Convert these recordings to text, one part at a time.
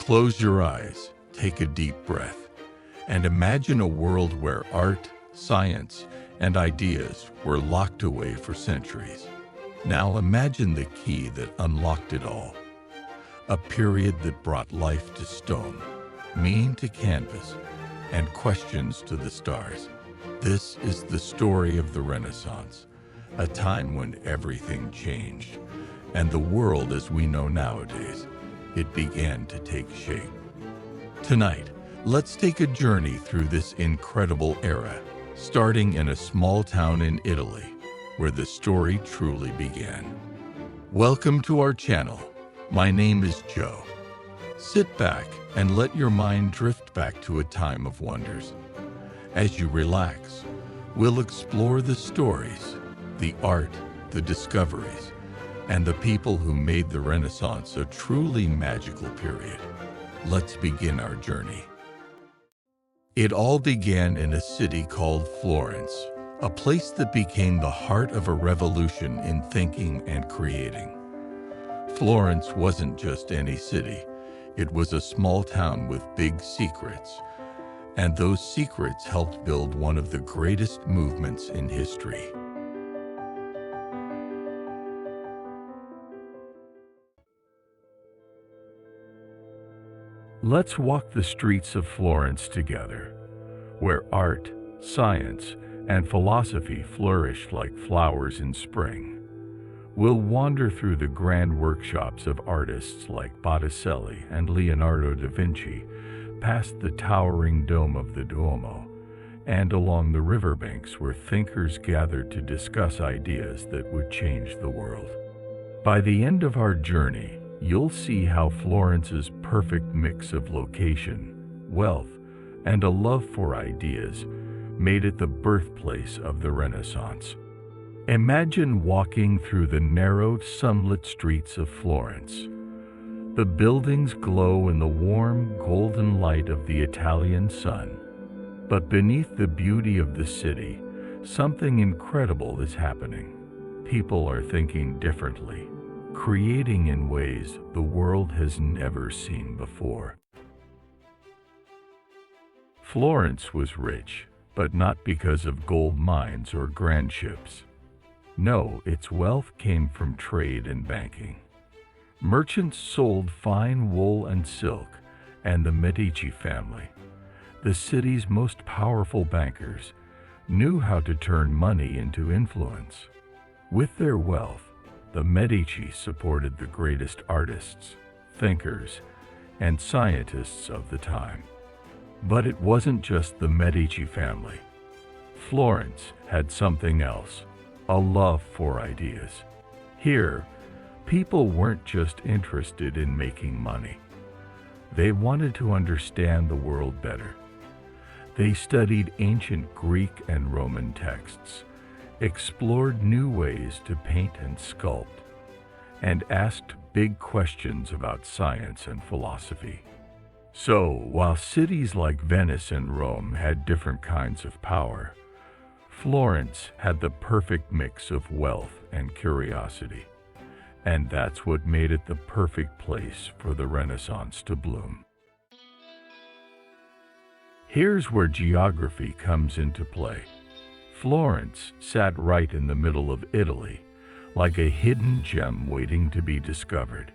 Close your eyes, take a deep breath, and imagine a world where art, science, and ideas were locked away for centuries. Now imagine the key that unlocked it all. A period that brought life to stone, meaning to canvas, and questions to the stars. This is the story of the Renaissance, a time when everything changed, and the world as we know nowadays, it began to take shape. Tonight, let's take a journey through this incredible era, starting in a small town in Italy, where the story truly began. Welcome to our channel. My name is Joe. Sit back and let your mind drift back to a time of wonders. As you relax, we'll explore the stories, the art, the discoveries, and the people who made the Renaissance a truly magical period. Let's begin our journey. It all began in a city called Florence, a place that became the heart of a revolution in thinking and creating. Florence wasn't just any city. It was a small town with big secrets, and those secrets helped build one of the greatest movements in history. Let's walk the streets of Florence together, where art, science, and philosophy flourished like flowers in spring. We'll wander through the grand workshops of artists like Botticelli and Leonardo da Vinci, past the towering dome of the Duomo, and along the riverbanks where thinkers gathered to discuss ideas that would change the world. By the end of our journey, you'll see how Florence's perfect mix of location, wealth, and a love for ideas made it the birthplace of the Renaissance. Imagine walking through the narrow, sunlit streets of Florence. The buildings glow in the warm, golden light of the Italian sun. But beneath the beauty of the city, something incredible is happening. People are thinking differently, creating in ways the world has never seen before. Florence was rich, but not because of gold mines or grand ships. No, its wealth came from trade and banking. Merchants sold fine wool and silk, and the Medici family, the city's most powerful bankers, knew how to turn money into influence. With their wealth, the Medici supported the greatest artists, thinkers, and scientists of the time. But it wasn't just the Medici family. Florence had something else. A love for ideas. Here, people weren't just interested in making money. They wanted to understand the world better. They studied ancient Greek and Roman texts, explored new ways to paint and sculpt, and asked big questions about science and philosophy. So, while cities like Venice and Rome had different kinds of power, Florence had the perfect mix of wealth and curiosity, and that's what made it the perfect place for the Renaissance to bloom. Here's where geography comes into play. Florence sat right in the middle of Italy, like a hidden gem waiting to be discovered.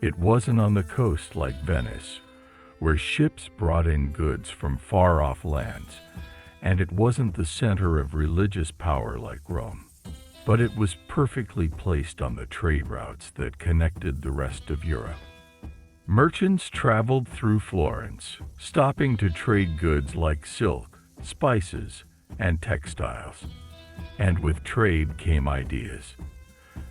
It wasn't on the coast like Venice, where ships brought in goods from far-off lands, and it wasn't the center of religious power like Rome, but it was perfectly placed on the trade routes that connected the rest of Europe. Merchants traveled through Florence, stopping to trade goods like silk, spices, and textiles. And with trade came ideas.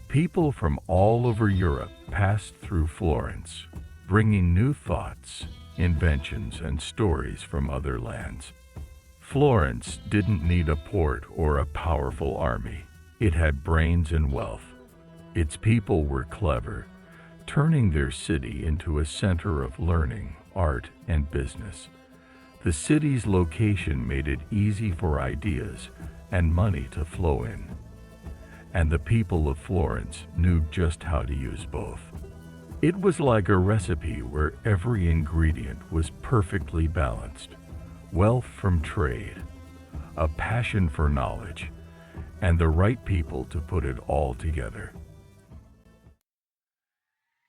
People from all over Europe passed through Florence, bringing new thoughts, inventions, and stories from other lands. Florence didn't need a port or a powerful army. It had brains and wealth. Its people were clever, turning their city into a center of learning, art, and business. The city's location made it easy for ideas and money to flow in. And the people of Florence knew just how to use both. It was like a recipe where every ingredient was perfectly balanced. Wealth from trade, a passion for knowledge, and the right people to put it all together.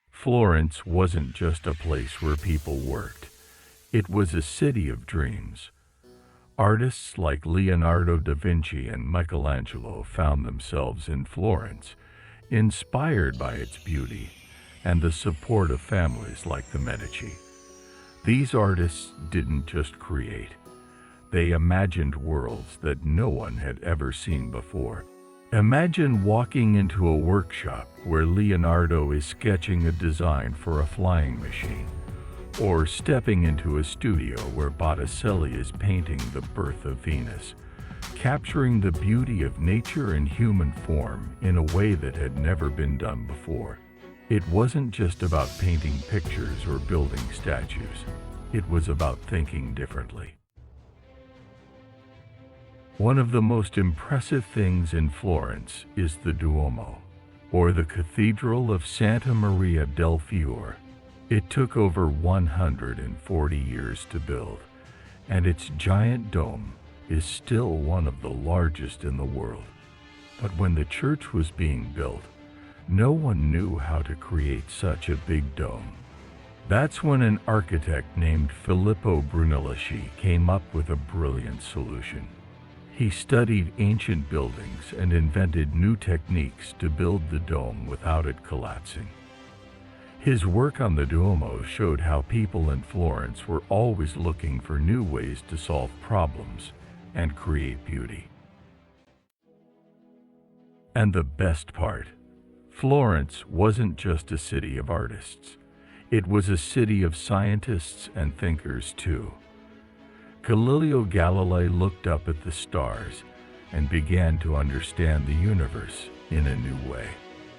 Florence wasn't just a place where people worked. It was a city of dreams. Artists like Leonardo da Vinci and Michelangelo found themselves in Florence, inspired by its beauty and the support of families like the Medici. These artists didn't just create. They imagined worlds that no one had ever seen before. Imagine walking into a workshop where Leonardo is sketching a design for a flying machine, or stepping into a studio where Botticelli is painting the birth of Venus, capturing the beauty of nature and human form in a way that had never been done before. It wasn't just about painting pictures or building statues. It was about thinking differently. One of the most impressive things in Florence is the Duomo, or the Cathedral of Santa Maria del Fiore. It took over 140 years to build, and its giant dome is still one of the largest in the world. But when the church was being built, no one knew how to create such a big dome. That's when an architect named Filippo Brunelleschi came up with a brilliant solution. He studied ancient buildings and invented new techniques to build the dome without it collapsing. His work on the Duomo showed how people in Florence were always looking for new ways to solve problems and create beauty. And the best part, Florence wasn't just a city of artists. It was a city of scientists and thinkers too. Galileo Galilei looked up at the stars and began to understand the universe in a new way.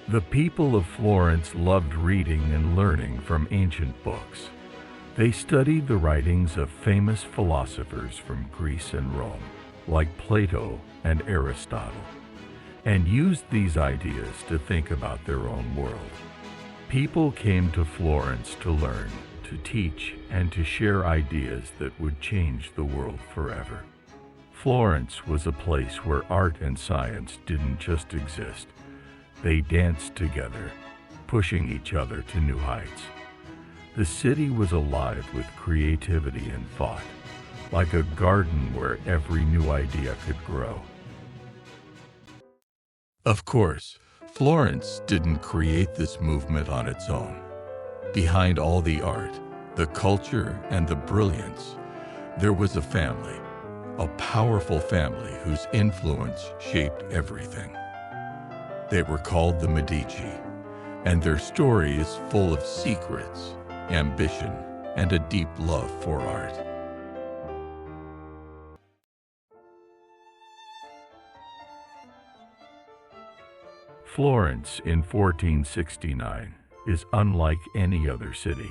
The people of Florence loved reading and learning from ancient books. They studied the writings of famous philosophers from Greece and Rome, like Plato and Aristotle, and used these ideas to think about their own world. People came to Florence to learn, to teach, and to share ideas that would change the world forever. Florence was a place where art and science didn't just exist. They danced together, pushing each other to new heights. The city was alive with creativity and thought, like a garden where every new idea could grow. Of course, Florence didn't create this movement on its own. Behind all the art, the culture, and the brilliance, there was a family, a powerful family whose influence shaped everything. They were called the Medici, and their story is full of secrets, ambition, and a deep love for art. Florence in 1469 is unlike any other city.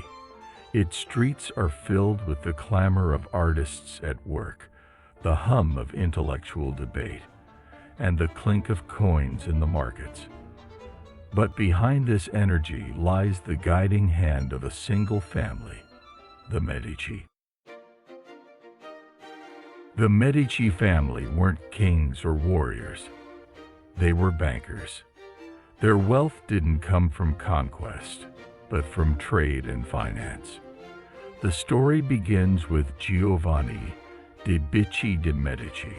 Its streets are filled with the clamor of artists at work, the hum of intellectual debate, and the clink of coins in the markets. But behind this energy lies the guiding hand of a single family, the Medici. The Medici family weren't kings or warriors. They were bankers. Their wealth didn't come from conquest, but from trade and finance. The story begins with Giovanni de' Bicci de' Medici,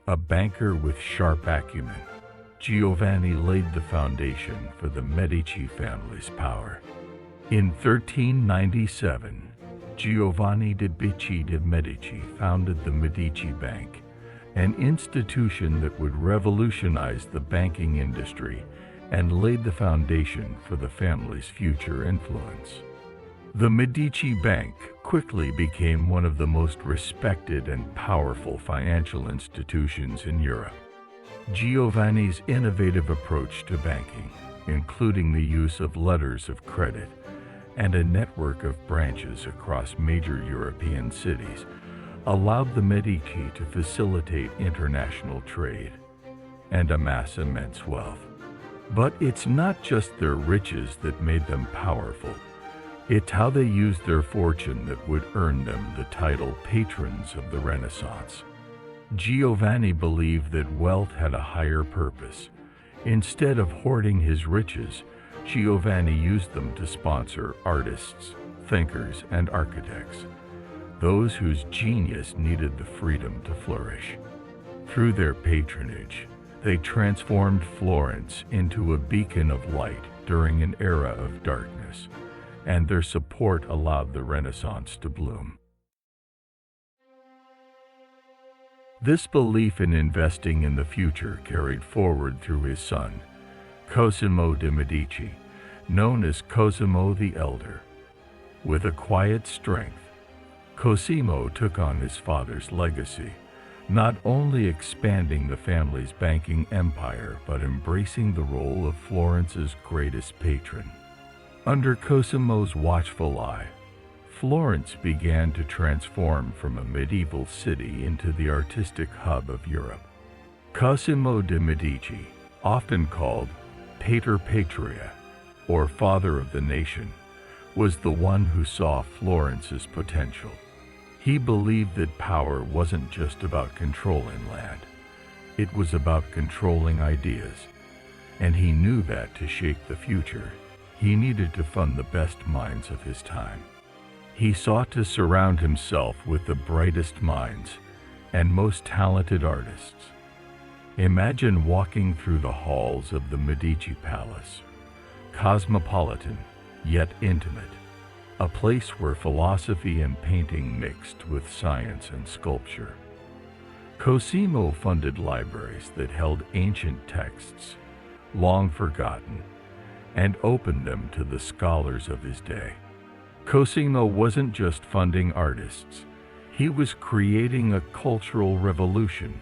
a banker with sharp acumen. Giovanni laid the foundation for the Medici family's power. In 1397, Giovanni de' Bicci de' Medici founded the Medici Bank, an institution that would revolutionize the banking industry and laid the foundation for the family's future influence. The Medici Bank quickly became one of the most respected and powerful financial institutions in Europe. Giovanni's innovative approach to banking, including the use of letters of credit and a network of branches across major European cities, allowed the Medici to facilitate international trade and amass immense wealth. But it's not just their riches that made them powerful. It's how they used their fortune that would earn them the title patrons of the Renaissance. Giovanni believed that wealth had a higher purpose. Instead of hoarding his riches, Giovanni used them to sponsor artists, thinkers, and architects, those whose genius needed the freedom to flourish. Through their patronage, they transformed Florence into a beacon of light during an era of darkness, and their support allowed the Renaissance to bloom. This belief in investing in the future carried forward through his son, Cosimo de' Medici, known as Cosimo the Elder. With a quiet strength, Cosimo took on his father's legacy, not only expanding the family's banking empire, but embracing the role of Florence's greatest patron. Under Cosimo's watchful eye, Florence began to transform from a medieval city into the artistic hub of Europe. Cosimo de' Medici, often called Pater Patria, or Father of the Nation, was the one who saw Florence's potential. He believed that power wasn't just about controlling land. It was about controlling ideas. And he knew that to shape the future, he needed to fund the best minds of his time. He sought to surround himself with the brightest minds and most talented artists. Imagine walking through the halls of the Medici Palace, cosmopolitan yet intimate, a place where philosophy and painting mixed with science and sculpture. Cosimo funded libraries that held ancient texts, long forgotten, and opened them to the scholars of his day. Cosimo wasn't just funding artists, he was creating a cultural revolution.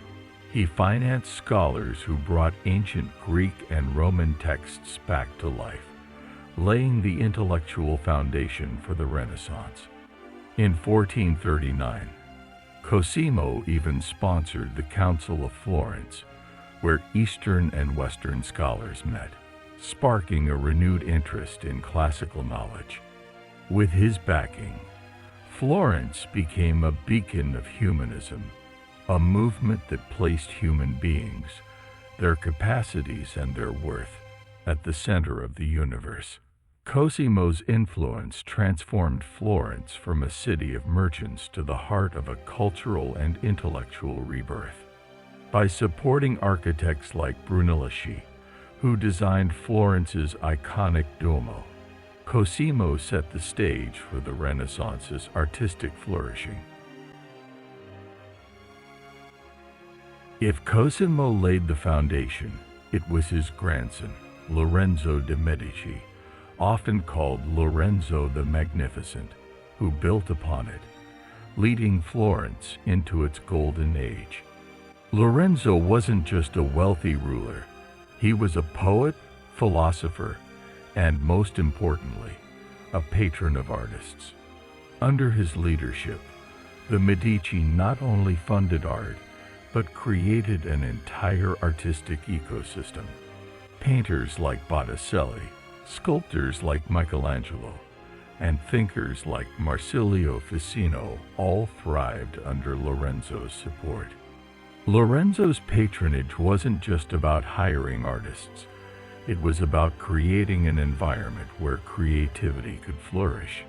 He financed scholars who brought ancient Greek and Roman texts back to life, laying the intellectual foundation for the Renaissance. In 1439, Cosimo even sponsored the Council of Florence, where Eastern and Western scholars met, sparking a renewed interest in classical knowledge. With his backing, Florence became a beacon of humanism, a movement that placed human beings, their capacities and their worth, at the center of the universe. Cosimo's influence transformed Florence from a city of merchants to the heart of a cultural and intellectual rebirth. By supporting architects like Brunelleschi, who designed Florence's iconic Duomo, Cosimo set the stage for the Renaissance's artistic flourishing. If Cosimo laid the foundation, it was his grandson, Lorenzo de' Medici, often called Lorenzo the Magnificent, who built upon it, leading Florence into its golden age. Lorenzo wasn't just a wealthy ruler, he was a poet, philosopher, and most importantly, a patron of artists. Under his leadership, the Medici not only funded art, but created an entire artistic ecosystem. Painters like Botticelli, sculptors like Michelangelo, and thinkers like Marsilio Ficino all thrived under Lorenzo's support. Lorenzo's patronage wasn't just about hiring artists. It was about creating an environment where creativity could flourish.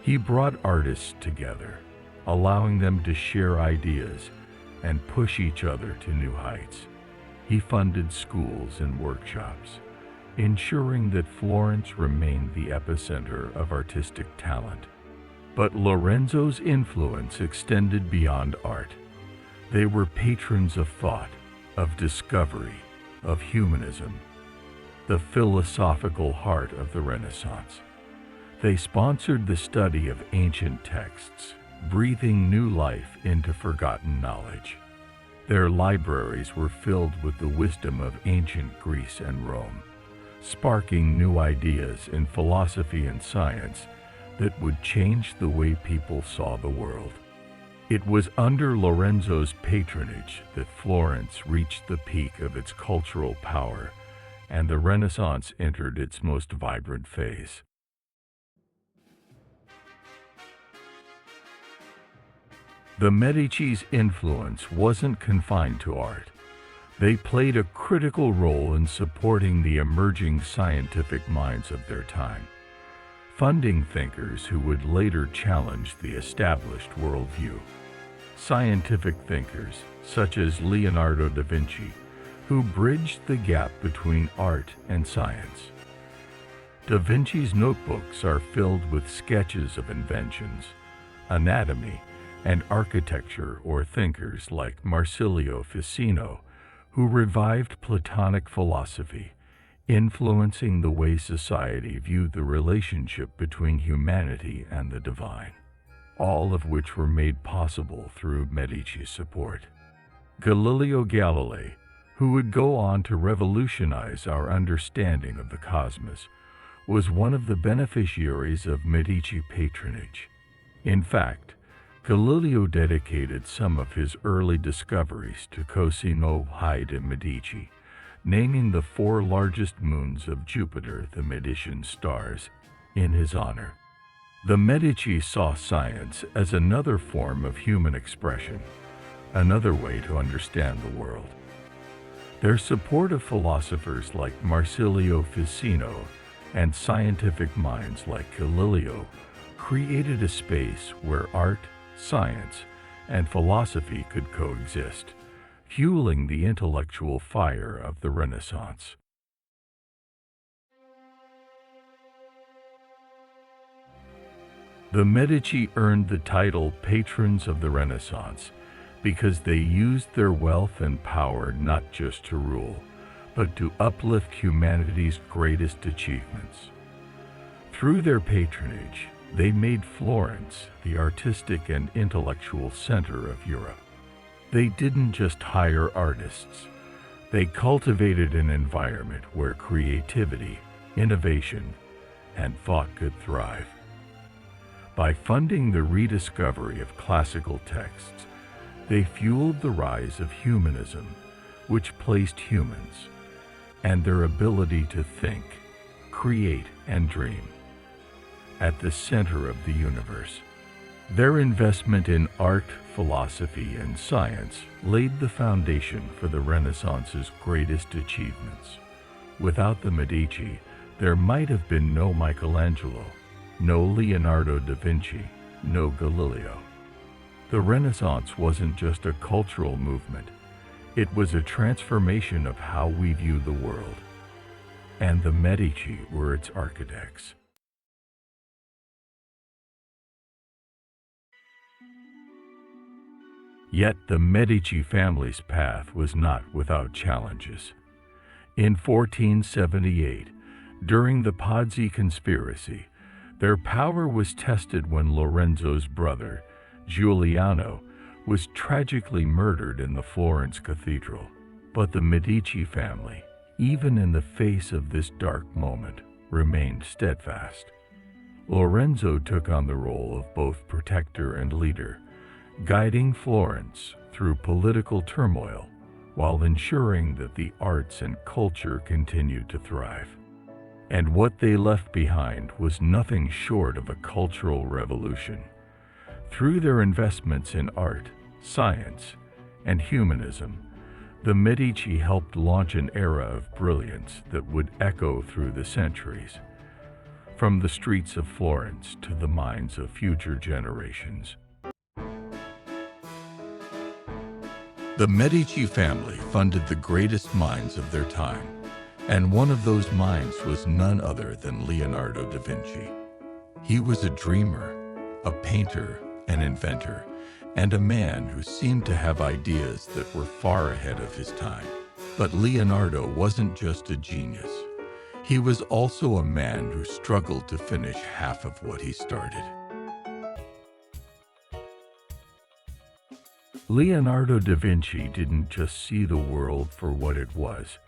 He brought artists together, allowing them to share ideas and push each other to new heights. He funded schools and workshops, ensuring that Florence remained the epicenter of artistic talent. But Lorenzo's influence extended beyond art. They were patrons of thought, of discovery, of humanism, the philosophical heart of the Renaissance. They sponsored the study of ancient texts, breathing new life into forgotten knowledge. Their libraries were filled with the wisdom of ancient Greece and Rome, sparking new ideas in philosophy and science that would change the way people saw the world. It was under Lorenzo's patronage that Florence reached the peak of its cultural power and the Renaissance entered its most vibrant phase. The Medici's influence wasn't confined to art. They played a critical role in supporting the emerging scientific minds of their time, funding thinkers who would later challenge the established worldview. Scientific thinkers, such as Leonardo da Vinci, who bridged the gap between art and science. Da Vinci's notebooks are filled with sketches of inventions, anatomy, and architecture, or thinkers like Marsilio Ficino, who revived Platonic philosophy, influencing the way society viewed the relationship between humanity and the divine, all of which were made possible through Medici's support. Galileo Galilei, who would go on to revolutionize our understanding of the cosmos, was one of the beneficiaries of Medici patronage. In fact, Galileo dedicated some of his early discoveries to Cosimo I de' Medici, naming the 4 largest moons of Jupiter the Medicean stars in his honor. The Medici saw science as another form of human expression, another way to understand the world. Their support of philosophers like Marsilio Ficino and scientific minds like Galileo created a space where art, science, and philosophy could coexist, fueling the intellectual fire of the Renaissance. The Medici earned the title Patrons of the Renaissance because they used their wealth and power not just to rule, but to uplift humanity's greatest achievements. Through their patronage, they made Florence the artistic and intellectual center of Europe. They didn't just hire artists. They cultivated an environment where creativity, innovation, and thought could thrive. By funding the rediscovery of classical texts, they fueled the rise of humanism, which placed humans and their ability to think, create, and dream at the center of the universe. Their investment in art, philosophy, and science laid the foundation for the Renaissance's greatest achievements. Without the Medici, there might have been no Michelangelo, no Leonardo da Vinci, no Galileo. The Renaissance wasn't just a cultural movement. It was a transformation of how we view the world. And the Medici were its architects. Yet the Medici family's path was not without challenges. In 1478, during the Pazzi conspiracy, their power was tested when Lorenzo's brother, Giuliano, was tragically murdered in the Florence cathedral. But the Medici family, even in the face of this dark moment, remained steadfast. Lorenzo took on the role of both protector and leader, guiding Florence through political turmoil while ensuring that the arts and culture continued to thrive. And what they left behind was nothing short of a cultural revolution. Through their investments in art, science, and humanism, the Medici helped launch an era of brilliance that would echo through the centuries, from the streets of Florence to the minds of future generations. The Medici family funded the greatest minds of their time, and one of those minds was none other than Leonardo da Vinci. He was a dreamer, a painter, an inventor, and a man who seemed to have ideas that were far ahead of his time. But Leonardo wasn't just a genius. He was also a man who struggled to finish half of what he started. Leonardo da Vinci didn't just see the world for what it was.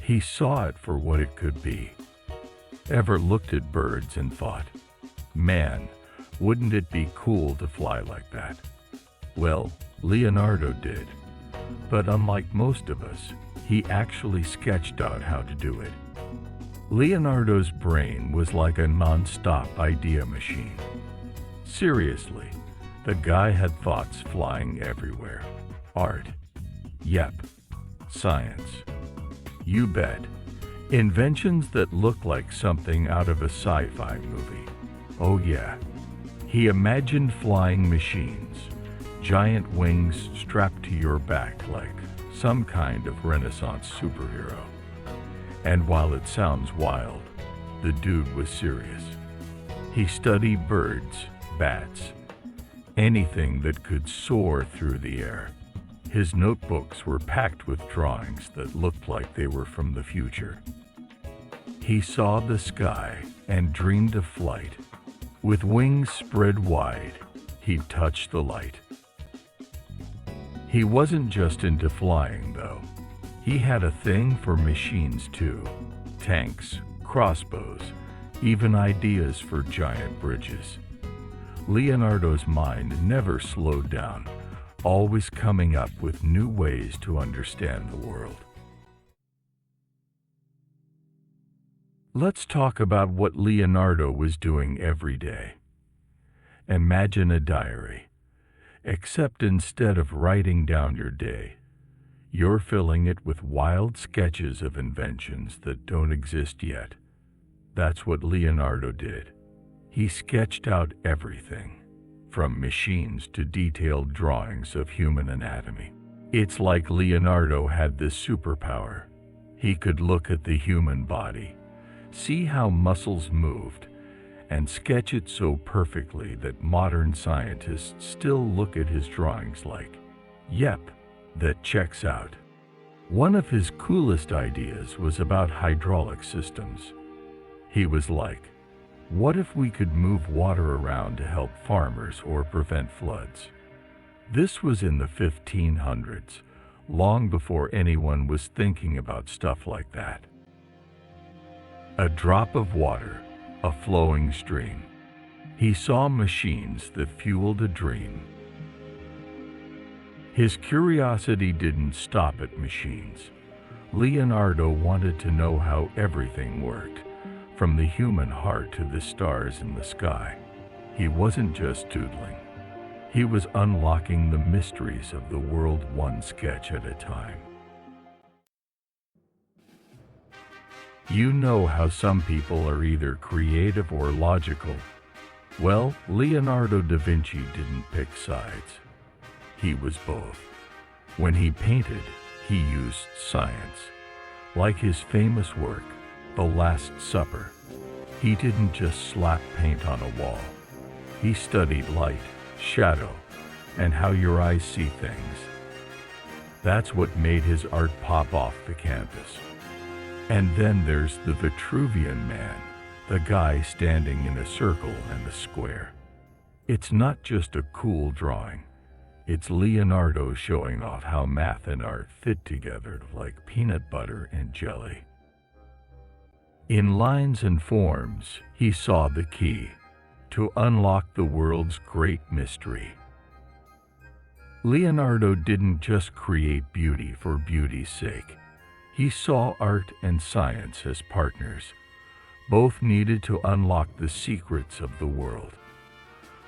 He saw it for what it could be. Ever looked at birds and thought, man, wouldn't it be cool to fly like that? Well, Leonardo did. But unlike most of us, he actually sketched out how to do it. Leonardo's brain was like a non-stop idea machine. Seriously, the guy had thoughts flying everywhere. Art. Yep. Science. You bet. Inventions that look like something out of a sci-fi movie. Oh yeah. He imagined flying machines, giant wings strapped to your back like some kind of Renaissance superhero. And while it sounds wild, the dude was serious. He studied birds, bats, anything that could soar through the air. His notebooks were packed with drawings that looked like they were from the future. He saw the sky and dreamed of flight. With wings spread wide, he'd touch the light. He wasn't just into flying, though. He had a thing for machines, too. Tanks, crossbows, even ideas for giant bridges. Leonardo's mind never slowed down, always coming up with new ways to understand the world. Let's talk about what Leonardo was doing every day. Imagine a diary, except instead of writing down your day, you're filling it with wild sketches of inventions that don't exist yet. That's what Leonardo did. He sketched out everything, from machines to detailed drawings of human anatomy. It's like Leonardo had this superpower. He could look at the human body, see how muscles moved, and sketch it so perfectly that modern scientists still look at his drawings like, yep, that checks out. One of his coolest ideas was about hydraulic systems. He was like, what if we could move water around to help farmers or prevent floods? This was in the 1500s, long before anyone was thinking about stuff like that. A drop of water, a flowing stream. He saw machines that fueled a dream. His curiosity didn't stop at machines. Leonardo wanted to know how everything worked, from the human heart to the stars in the sky. He wasn't just doodling. He was unlocking the mysteries of the world one sketch at a time. You know how some people are either creative or logical. Well, Leonardo da Vinci didn't pick sides. He was both. When he painted, he used science. Like his famous work, The Last Supper, he didn't just slap paint on a wall. He studied light, shadow, and how your eyes see things. That's what made his art pop off the canvas. And then there's the Vitruvian Man, the guy standing in a circle and a square. It's not just a cool drawing. It's Leonardo showing off how math and art fit together like peanut butter and jelly. In lines and forms, he saw the key to unlock the world's great mystery. Leonardo didn't just create beauty for beauty's sake. He saw art and science as partners. Both needed to unlock the secrets of the world.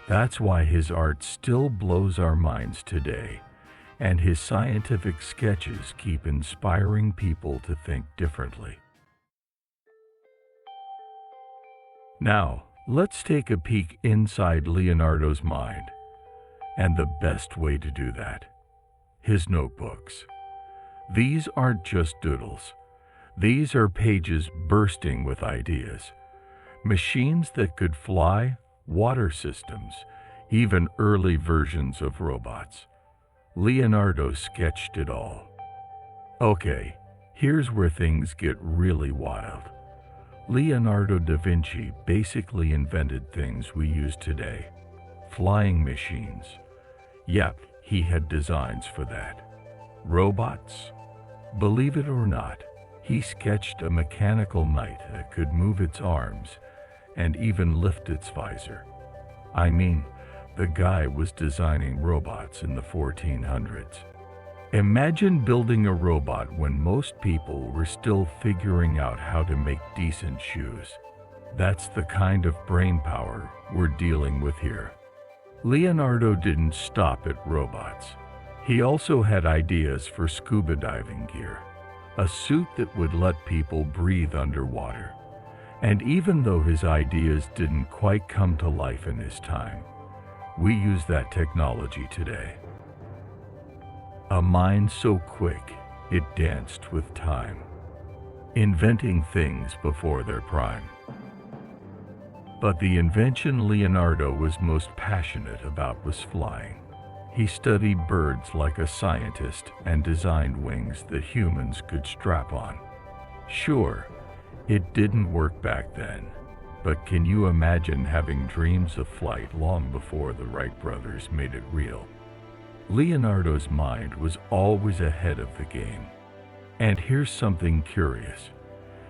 That's why his art still blows our minds today, and his scientific sketches keep inspiring people to think differently. Now, let's take a peek inside Leonardo's mind, and the best way to do that, his notebooks. These aren't just doodles. These are pages bursting with ideas. Machines that could fly, water systems, even early versions of robots. Leonardo sketched it all. Okay, here's where things get really wild. Leonardo da Vinci basically invented things we use today. Flying machines. Yep, he had designs for that. Robots? Believe it or not, he sketched a mechanical knight that could move its arms and even lift its visor. I mean, the guy was designing robots in the 1400s. Imagine building a robot when most people were still figuring out how to make decent shoes. That's the kind of brain power we're dealing with here. Leonardo didn't stop at robots. He also had ideas for scuba diving gear, a suit that would let people breathe underwater. And even though his ideas didn't quite come to life in his time, we use that technology today. A mind so quick, it danced with time, inventing things before their prime. But the invention Leonardo was most passionate about was flying. He studied birds like a scientist and designed wings that humans could strap on. Sure, it didn't work back then, but can you imagine having dreams of flight long before the Wright brothers made it real? Leonardo's mind was always ahead of the game. And here's something curious.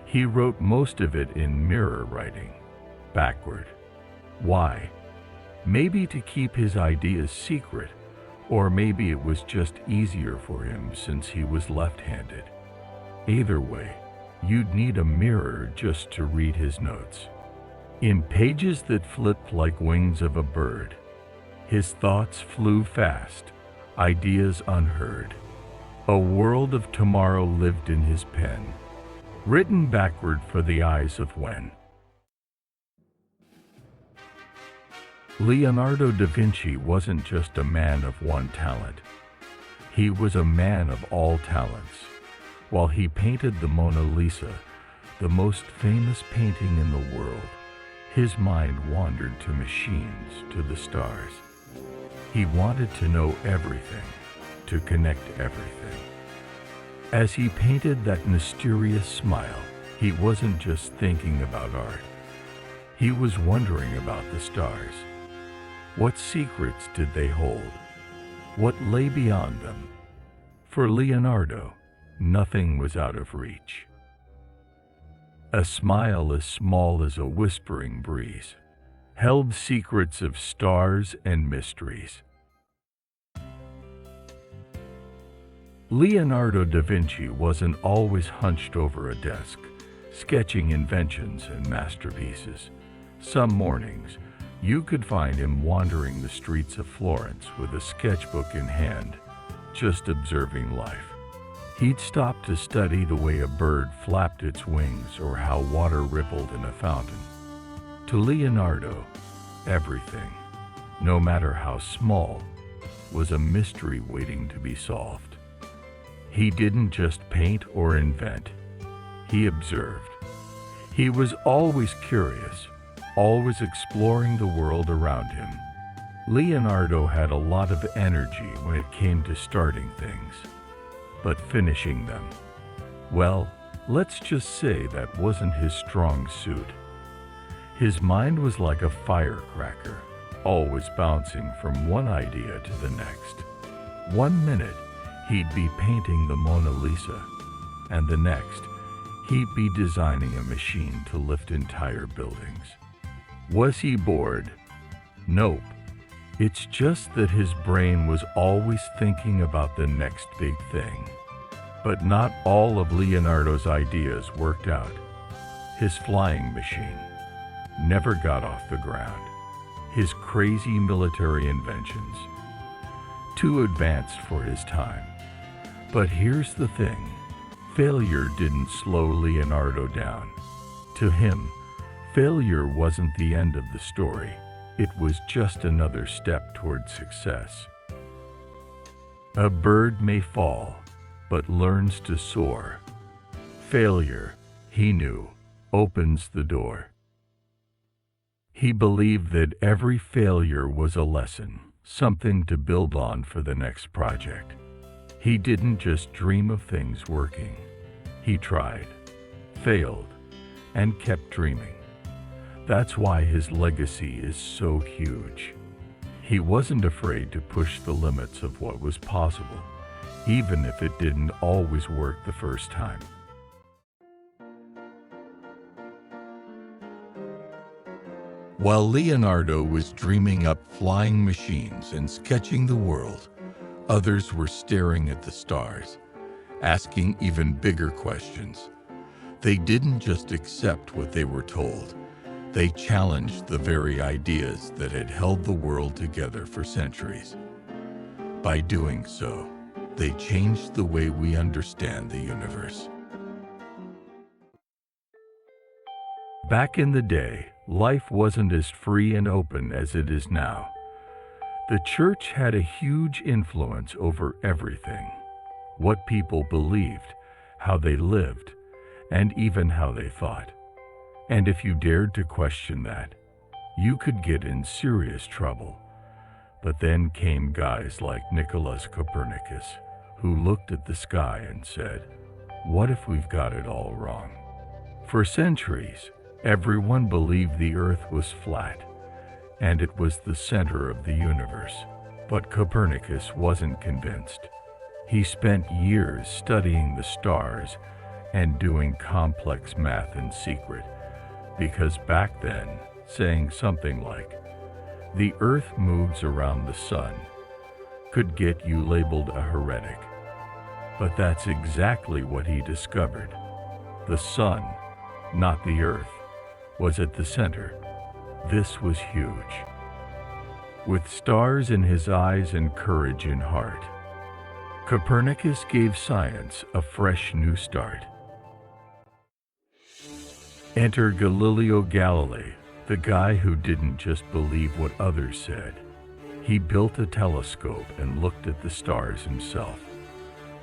He wrote most of it in mirror writing, backward. Why? Maybe to keep his ideas secret, or maybe it was just easier for him since he was left-handed. Either way, you'd need a mirror just to read his notes. In pages that flipped like wings of a bird, his thoughts flew fast, ideas unheard. A world of tomorrow lived in his pen, written backward for the eyes of when. Leonardo da Vinci wasn't just a man of one talent. He was a man of all talents. While he painted the Mona Lisa, the most famous painting in the world, his mind wandered to machines, to the stars. He wanted to know everything, to connect everything. As he painted that mysterious smile, he wasn't just thinking about art. He was wondering about the stars. What secrets did they hold? What lay beyond them? For Leonardo, nothing was out of reach. A smile as small as a whispering breeze held secrets of stars and mysteries. Leonardo da Vinci wasn't always hunched over a desk, sketching inventions and masterpieces. Some mornings, you could find him wandering the streets of Florence with a sketchbook in hand, just observing life. He'd stop to study the way a bird flapped its wings or how water rippled in a fountain. To Leonardo, everything, no matter how small, was a mystery waiting to be solved. He didn't just paint or invent, he observed. He was always curious, always exploring the world around him. Leonardo had a lot of energy when it came to starting things, but finishing them, well, let's just say that wasn't his strong suit. His mind was like a firecracker, always bouncing from one idea to the next. 1 minute, he'd be painting the Mona Lisa, and the next, he'd be designing a machine to lift entire buildings. Was he bored? Nope. It's just that his brain was always thinking about the next big thing. But not all of Leonardo's ideas worked out. His flying machine never got off the ground. His crazy military inventions, too advanced for his time. But here's the thing, failure didn't slow Leonardo down. To him, failure wasn't the end of the story. It was just another step toward success. A bird may fall, but learns to soar. Failure, he knew, opens the door. He believed that every failure was a lesson, something to build on for the next project. He didn't just dream of things working. He tried, failed, and kept dreaming. That's why his legacy is so huge. He wasn't afraid to push the limits of what was possible, even if it didn't always work the first time. While Leonardo was dreaming up flying machines and sketching the world, Others were staring at the stars, asking even bigger questions. They didn't just accept what they were told. They challenged the very ideas that had held the world together for centuries. By doing so, they changed the way we understand the universe. Back in the day, life wasn't as free and open as it is now. The church had a huge influence over everything: what people believed, how they lived, and even how they thought. And if you dared to question that, you could get in serious trouble. But then came guys like Nicholas Copernicus, who looked at the sky and said, "What if we've got it all wrong?" For centuries, everyone believed the Earth was flat, and it was the center of the universe. But Copernicus wasn't convinced. He spent years studying the stars and doing complex math in secret, because back then, saying something like, "The Earth moves around the sun," could get you labeled a heretic. But that's exactly what he discovered. The sun, not the Earth, was at the center. This was huge. With stars in his eyes and courage in heart, Copernicus gave science a fresh new start. Enter Galileo Galilei, the guy who didn't just believe what others said. He built a telescope and looked at the stars himself.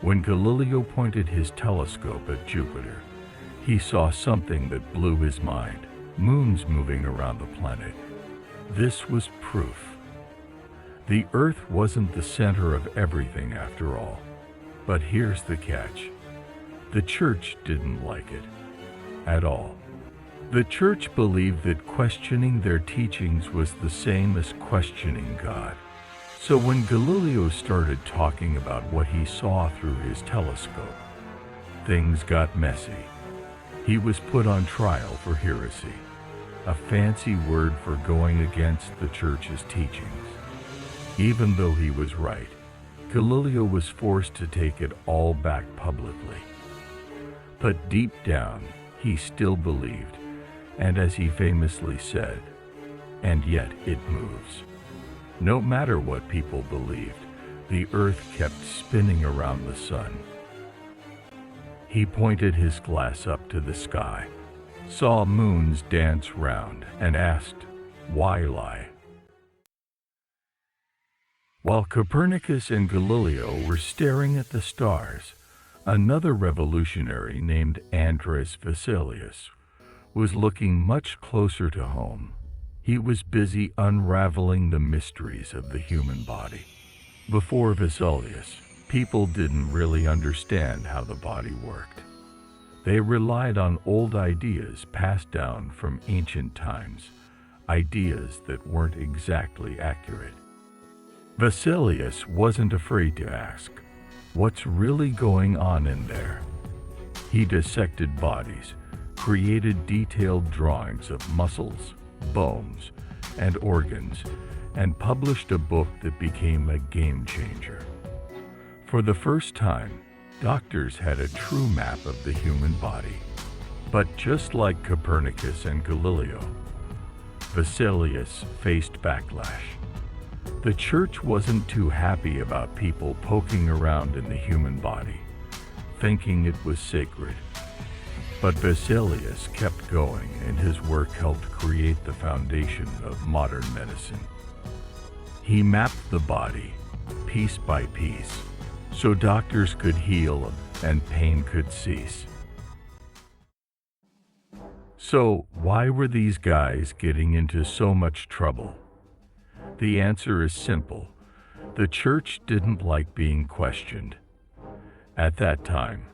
When Galileo pointed his telescope at Jupiter, he saw something that blew his mind: moons moving around the planet. This was proof. The Earth wasn't the center of everything after all. But here's the catch. The church didn't like it at all. The church believed that questioning their teachings was the same as questioning God. So when Galileo started talking about what he saw through his telescope, things got messy. He was put on trial for heresy, a fancy word for going against the church's teachings. Even though he was right, Galileo was forced to take it all back publicly. But deep down, he still believed, and as he famously said, "And yet it moves." No matter what people believed, the Earth kept spinning around the sun. He pointed his glass up to the sky, saw moons dance round, and asked, "Why lie?" While Copernicus and Galileo were staring at the stars, another revolutionary named Andres Vesalius was looking much closer to home. He was busy unraveling the mysteries of the human body. Before Vesalius, people didn't really understand how the body worked. They relied on old ideas passed down from ancient times, ideas that weren't exactly accurate. Vesalius wasn't afraid to ask, "What's really going on in there?" He dissected bodies, created detailed drawings of muscles, bones, and organs, and published a book that became a game changer. For the first time, doctors had a true map of the human body. But just like Copernicus and Galileo, Vesalius faced backlash. The church wasn't too happy about people poking around in the human body, thinking it was sacred. But Vesalius kept going, and his work helped create the foundation of modern medicine. He mapped the body, piece by piece, so doctors could heal and pain could cease. So, why were these guys getting into so much trouble? The answer is simple. The church didn't like being questioned. At that time,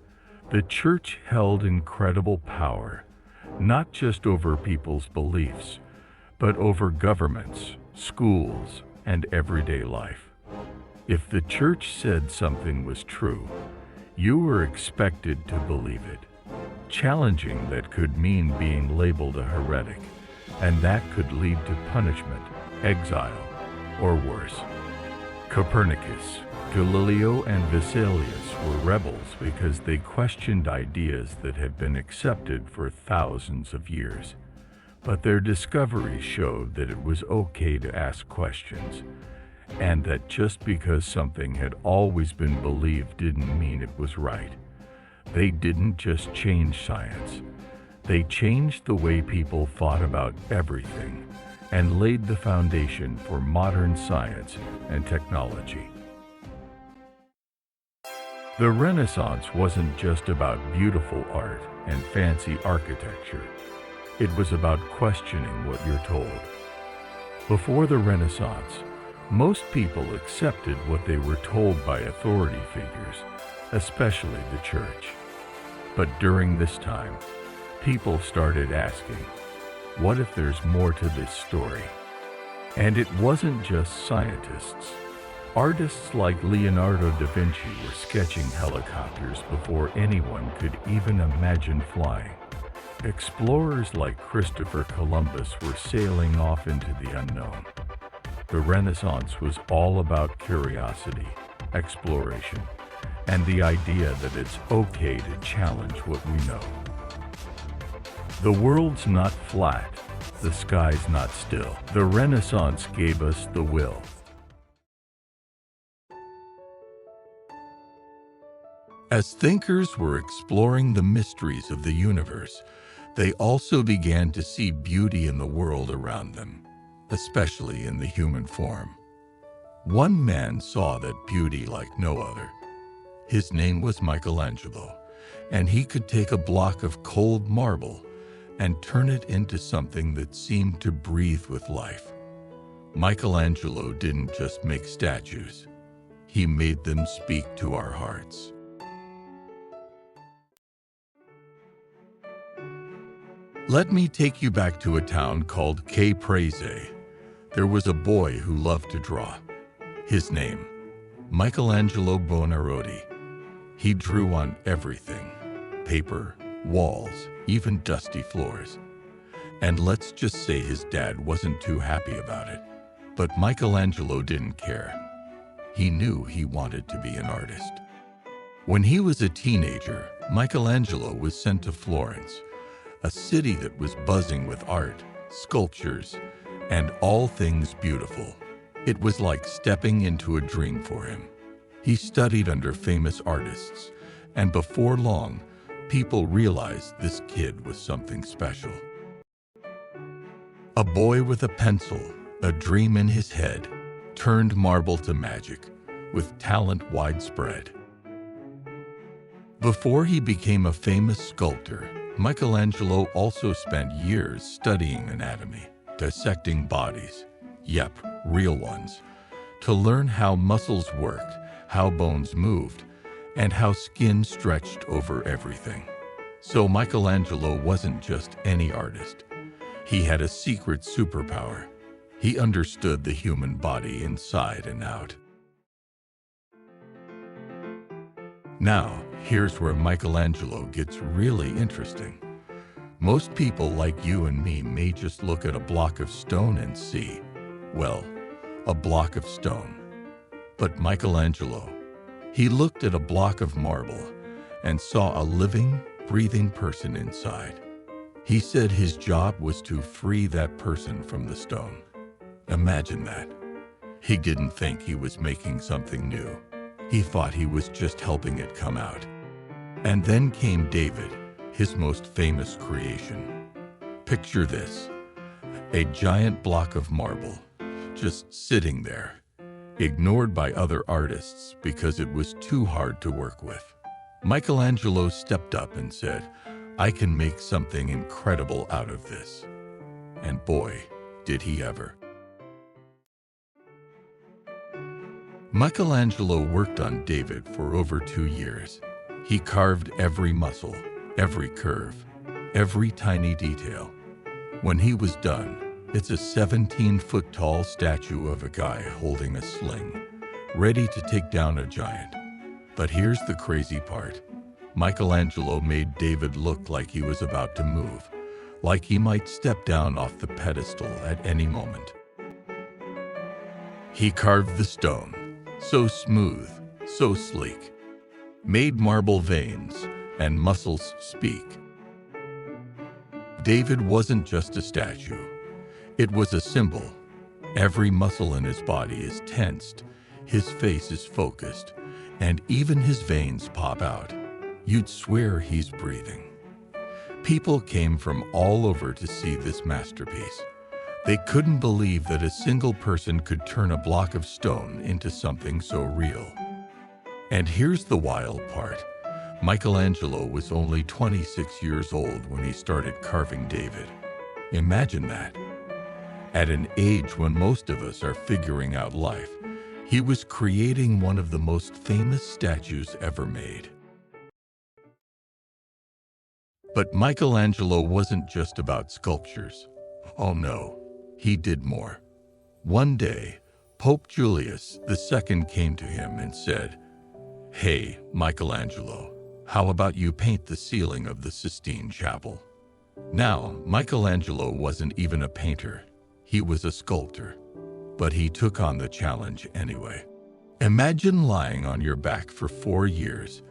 the church held incredible power, not just over people's beliefs, but over governments, schools, and everyday life. If the church said something was true, you were expected to believe it. Challenging that could mean being labeled a heretic, and that could lead to punishment, exile, or worse. Copernicus, Galileo, and Vesalius were rebels because they questioned ideas that had been accepted for thousands of years. But their discoveries showed that it was okay to ask questions, and that just because something had always been believed didn't mean it was right. They didn't just change science. They changed the way people thought about everything and laid the foundation for modern science and technology. The Renaissance wasn't just about beautiful art and fancy architecture. It was about questioning what you're told. Before the Renaissance, most people accepted what they were told by authority figures, especially the church. But during this time, people started asking, what if there's more to this story? And it wasn't just scientists. Artists like Leonardo da Vinci were sketching helicopters before anyone could even imagine flying. Explorers like Christopher Columbus were sailing off into the unknown. The Renaissance was all about curiosity, exploration, and the idea that it's okay to challenge what we know. The world's not flat, the sky's not still. The Renaissance gave us the will. As thinkers were exploring the mysteries of the universe, they also began to see beauty in the world around them, especially in the human form. One man saw that beauty like no other. His name was Michelangelo, and he could take a block of cold marble and turn it into something that seemed to breathe with life. Michelangelo didn't just make statues. He made them speak to our hearts. Let me take you back to a town called Caprese. There was a boy who loved to draw. His name, Michelangelo Buonarroti. He drew on everything: paper, walls, even dusty floors. And let's just say his dad wasn't too happy about it. But Michelangelo didn't care. He knew he wanted to be an artist. When he was a teenager, Michelangelo was sent to Florence, a city that was buzzing with art, sculptures, and all things beautiful. It was like stepping into a dream for him. He studied under famous artists, and before long, people realized this kid was something special. A boy with a pencil, a dream in his head, turned marble to magic, with talent widespread. Before he became a famous sculptor, Michelangelo also spent years studying anatomy, dissecting bodies, yep, real ones, to learn how muscles worked, how bones moved, and how skin stretched over everything. So Michelangelo wasn't just any artist. He had a secret superpower. He understood the human body inside and out. Now, here's where Michelangelo gets really interesting. Most people like you and me may just look at a block of stone and see, well, a block of stone. But Michelangelo, he looked at a block of marble and saw a living, breathing person inside. He said his job was to free that person from the stone. Imagine that. He didn't think he was making something new. He thought he was just helping it come out. And then came David, his most famous creation. Picture this, a giant block of marble, just sitting there, ignored by other artists because it was too hard to work with. Michelangelo stepped up and said, I can make something incredible out of this. And boy, did he ever. Michelangelo worked on David for over 2 years. He carved every muscle, every curve, every tiny detail. When he was done, it's a 17-foot-tall statue of a guy holding a sling, ready to take down a giant. But here's the crazy part. Michelangelo made David look like he was about to move, like he might step down off the pedestal at any moment. He carved the stone, so smooth, so sleek, made marble veins and muscles speak. David wasn't just a statue, it was a symbol. Every muscle in his body is tensed, his face is focused, and even his veins pop out. You'd swear he's breathing. People came from all over to see this masterpiece. They couldn't believe that a single person could turn a block of stone into something so real. And here's the wild part. Michelangelo was only 26 years old when he started carving David. Imagine that. At an age when most of us are figuring out life, he was creating one of the most famous statues ever made. But Michelangelo wasn't just about sculptures. Oh no, he did more. One day, Pope Julius II came to him and said, "Hey, Michelangelo, how about you paint the ceiling of the Sistine Chapel?" Now, Michelangelo wasn't even a painter. He was a sculptor. But he took on the challenge anyway. Imagine lying on your back for 4 years,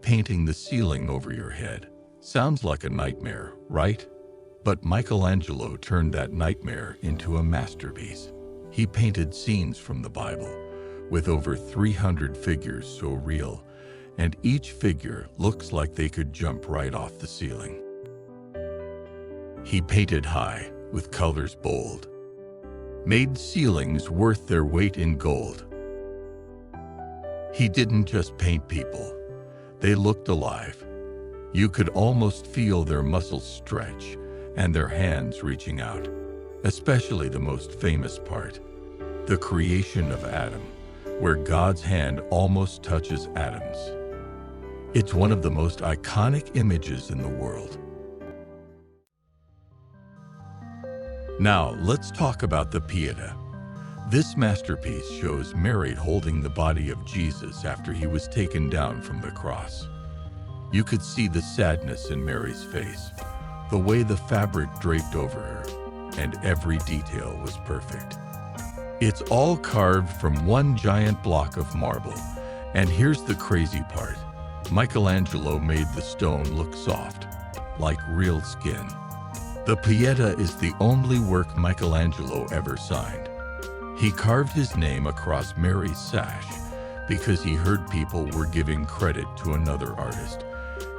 painting the ceiling over your head. Sounds like a nightmare, right? But Michelangelo turned that nightmare into a masterpiece. He painted scenes from the Bible, with over 300 figures so real, and each figure looks like they could jump right off the ceiling. He painted high, with colors bold, made ceilings worth their weight in gold. He didn't just paint people. They looked alive. You could almost feel their muscles stretch and their hands reaching out. Especially the most famous part, the creation of Adam, where God's hand almost touches Adam's. It's one of the most iconic images in the world. Now, let's talk about the Pietà. This masterpiece shows Mary holding the body of Jesus after he was taken down from the cross. You could see the sadness in Mary's face, the way the fabric draped over her, and every detail was perfect. It's all carved from one giant block of marble. And here's the crazy part. Michelangelo made the stone look soft, like real skin. The Pietà is the only work Michelangelo ever signed. He carved his name across Mary's sash because he heard people were giving credit to another artist,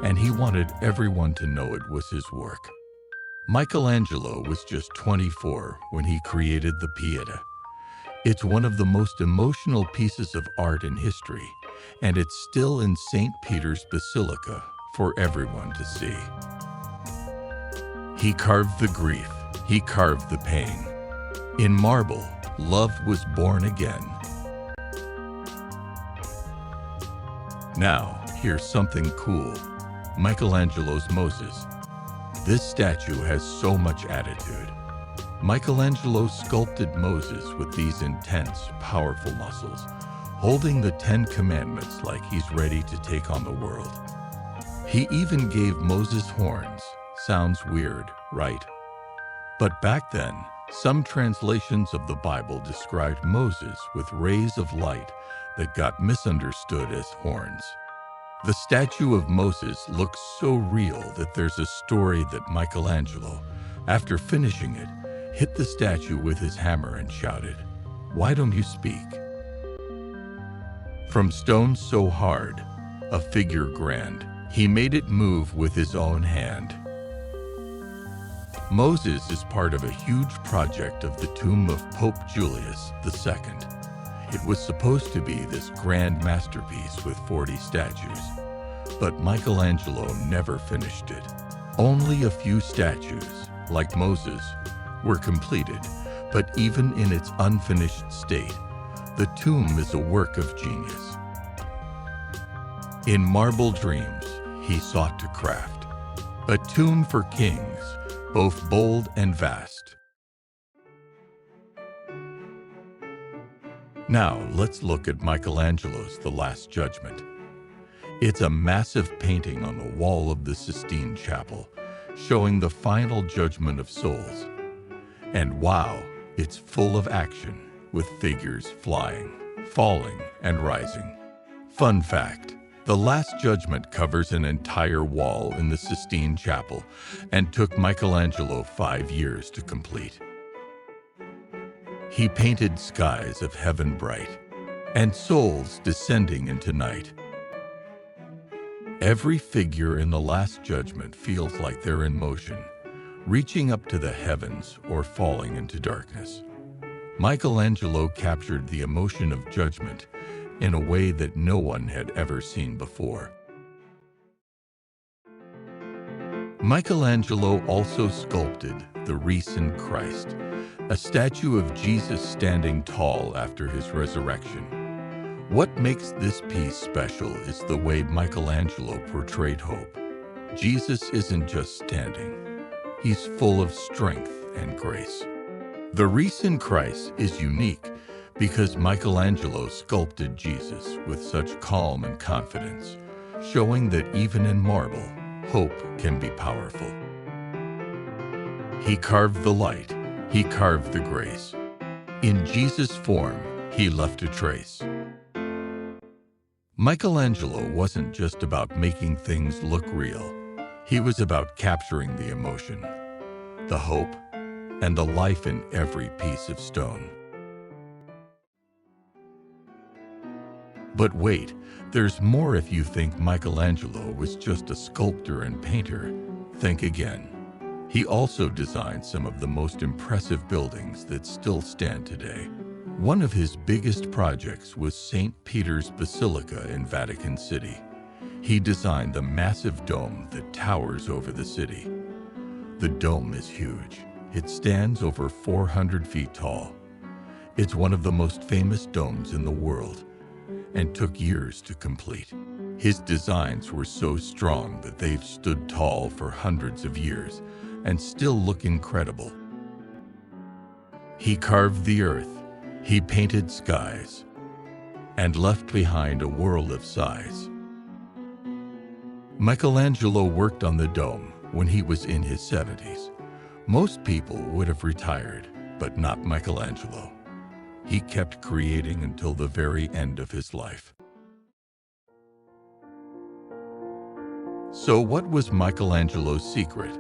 and he wanted everyone to know it was his work. Michelangelo was just 24 when he created the Pietà. It's one of the most emotional pieces of art in history, and it's still in St. Peter's Basilica for everyone to see. He carved the grief, he carved the pain. In marble, love was born again. Now, here's something cool. Michelangelo's Moses. This statue has so much attitude. Michelangelo sculpted Moses with these intense, powerful muscles, holding the 10 Commandments like he's ready to take on the world. He even gave Moses horns. Sounds weird, right? But back then, some translations of the Bible described Moses with rays of light that got misunderstood as horns. The statue of Moses looks so real that there's a story that Michelangelo, after finishing it, hit the statue with his hammer and shouted, "Why don't you speak?" From stone so hard, a figure grand, he made it move with his own hand. Moses is part of a huge project of the tomb of Pope Julius II. It was supposed to be this grand masterpiece with 40 statues, but Michelangelo never finished it. Only a few statues, like Moses, were completed, but even in its unfinished state, the tomb is a work of genius. In marble dreams, he sought to craft a tomb for kings, both bold and vast. Now, let's look at Michelangelo's The Last Judgment. It's a massive painting on the wall of the Sistine Chapel, showing the final judgment of souls. And wow, it's full of action, with figures flying, falling, and rising. Fun fact: the Last Judgment covers an entire wall in the Sistine Chapel and took Michelangelo 5 years to complete. He painted skies of heaven bright and souls descending into night. Every figure in the Last Judgment feels like they're in motion, reaching up to the heavens or falling into darkness. Michelangelo captured the emotion of judgment in a way that no one had ever seen before. Michelangelo also sculpted the Risen Christ, a statue of Jesus standing tall after his resurrection. What makes this piece special is the way Michelangelo portrayed hope. Jesus isn't just standing, he's full of strength and grace. The Risen Christ is unique because Michelangelo sculpted Jesus with such calm and confidence, showing that even in marble, hope can be powerful. He carved the light, he carved the grace. In Jesus' form, he left a trace. Michelangelo wasn't just about making things look real. He was about capturing the emotion, the hope, and the life in every piece of stone. But wait, there's more. If you think Michelangelo was just a sculptor and painter, think again. He also designed some of the most impressive buildings that still stand today. One of his biggest projects was St. Peter's Basilica in Vatican City. He designed the massive dome that towers over the city. The dome is huge. It stands over 400 feet tall. It's one of the most famous domes in the world and took years to complete. His designs were so strong that they've stood tall for hundreds of years and still look incredible. He carved the earth, he painted skies, and left behind a world of sighs. Michelangelo worked on the dome when he was in his 70s. Most people would have retired, but not Michelangelo. He kept creating until the very end of his life. So what was Michelangelo's secret?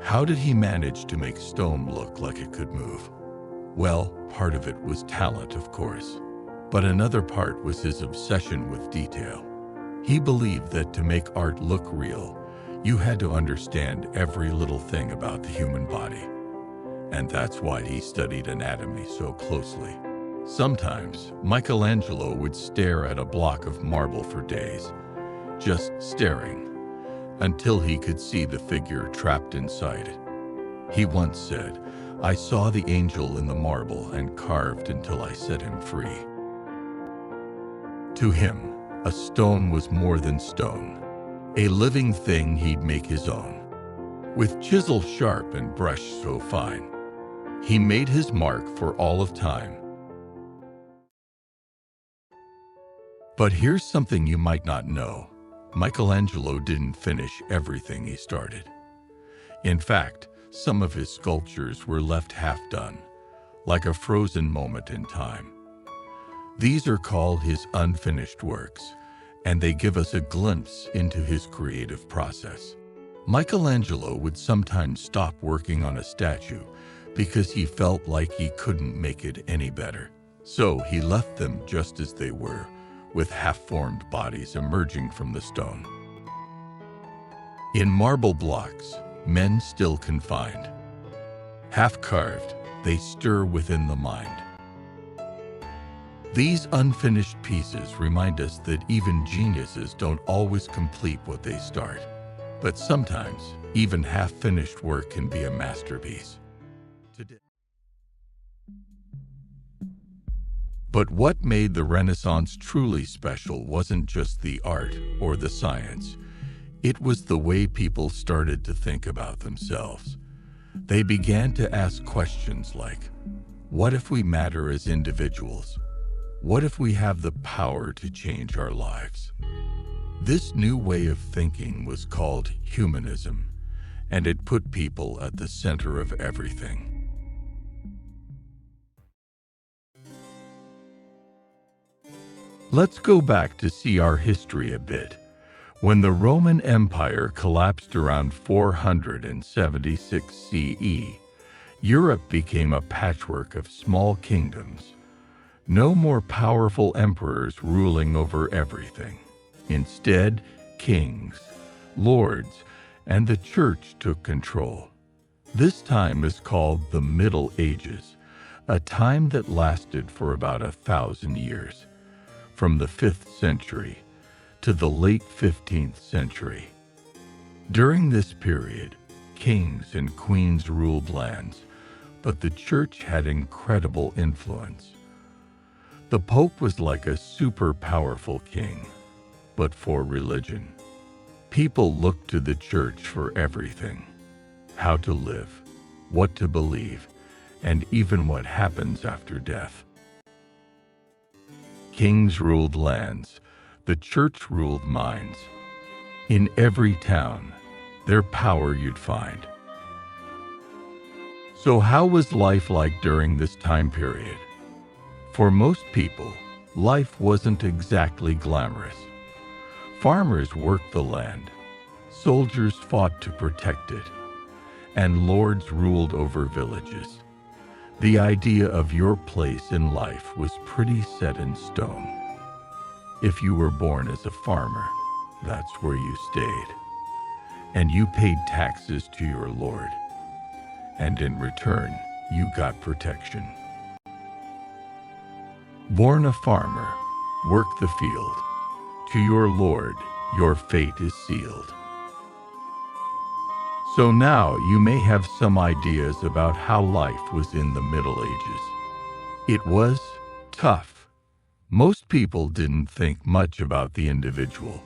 How did he manage to make stone look like it could move? Well, part of it was talent, of course, but another part was his obsession with detail. He believed that to make art look real, you had to understand every little thing about the human body. And that's why he studied anatomy so closely. Sometimes, Michelangelo would stare at a block of marble for days, just staring, until he could see the figure trapped inside it. He once said, "I saw the angel in the marble and carved until I set him free." To him, a stone was more than stone, a living thing he'd make his own. With chisel sharp and brush so fine, he made his mark for all of time. But here's something you might not know. Michelangelo didn't finish everything he started. In fact, some of his sculptures were left half done, like a frozen moment in time. These are called his unfinished works, and they give us a glimpse into his creative process. Michelangelo would sometimes stop working on a statue because he felt like he couldn't make it any better. So he left them just as they were, with half-formed bodies emerging from the stone. In marble blocks, men still confined. Half-carved, they stir within the mind. These unfinished pieces remind us that even geniuses don't always complete what they start. But sometimes, even half-finished work can be a masterpiece. But what made the Renaissance truly special wasn't just the art or the science. It was the way people started to think about themselves. They began to ask questions like, what if we matter as individuals? What if we have the power to change our lives? This new way of thinking was called humanism, and it put people at the center of everything. Let's go back to see our history a bit. When the Roman Empire collapsed around 476 CE, Europe became a patchwork of small kingdoms. No more powerful emperors ruling over everything. Instead, kings, lords, and the church took control. This time is called the Middle Ages, a time that lasted for about 1,000 years, from the 5th century to the late 15th century. During this period, kings and queens ruled lands, but the church had incredible influence. The Pope was like a super powerful king, but for religion. People looked to the church for everything: how to live, what to believe, and even what happens after death. Kings ruled lands, the church ruled minds. In every town, their power you'd find. So how was life like during this time period? For most people, life wasn't exactly glamorous. Farmers worked the land, soldiers fought to protect it, and lords ruled over villages. The idea of your place in life was pretty set in stone. If you were born as a farmer, that's where you stayed. And you paid taxes to your lord. And in return, you got protection. Born a farmer, work the field. To your lord, your fate is sealed. So now you may have some ideas about how life was in the Middle Ages. It was tough. Most people didn't think much about the individual.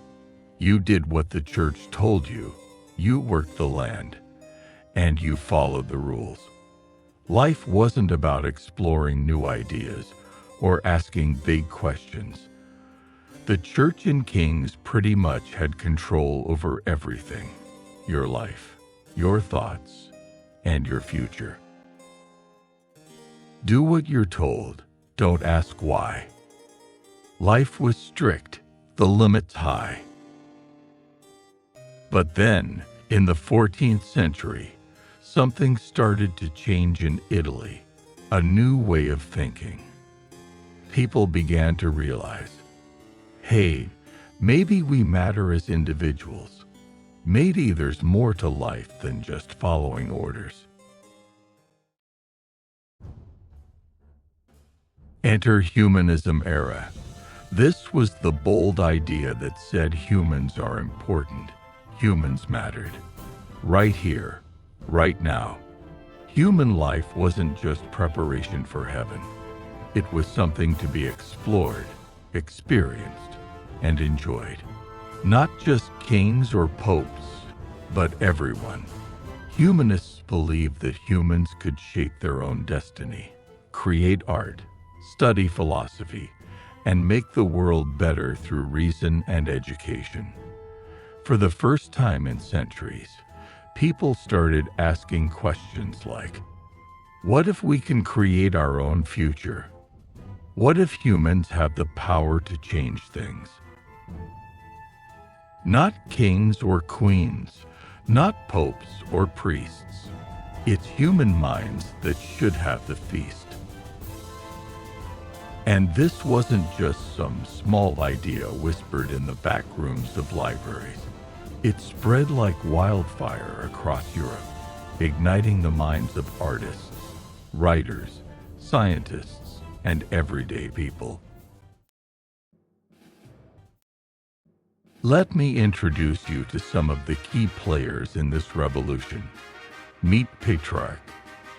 You did what the church told you. You worked the land, and you followed the rules. Life wasn't about exploring new ideas or asking big questions. The church and kings pretty much had control over everything: your life, your thoughts, and your future. Do what you're told, don't ask why. Life was strict, the limits high. But then, in the 14th century, something started to change in Italy, a new way of thinking. People began to realize, hey, maybe we matter as individuals. Maybe there's more to life than just following orders. Enter Humanism era. This was the bold idea that said humans are important. Humans mattered. Right here, right now. Human life wasn't just preparation for heaven. It was something to be explored, experienced, and enjoyed. Not just kings or popes, but everyone. Humanists believed that humans could shape their own destiny, create art, study philosophy, and make the world better through reason and education. For the first time in centuries, people started asking questions like, what if we can create our own future? What if humans have the power to change things? Not kings or queens, not popes or priests. It's human minds that should have the feast. And this wasn't just some small idea whispered in the back rooms of libraries. It spread like wildfire across Europe, igniting the minds of artists, writers, scientists, and everyday people. Let me introduce you to some of the key players in this revolution. Meet Petrarch.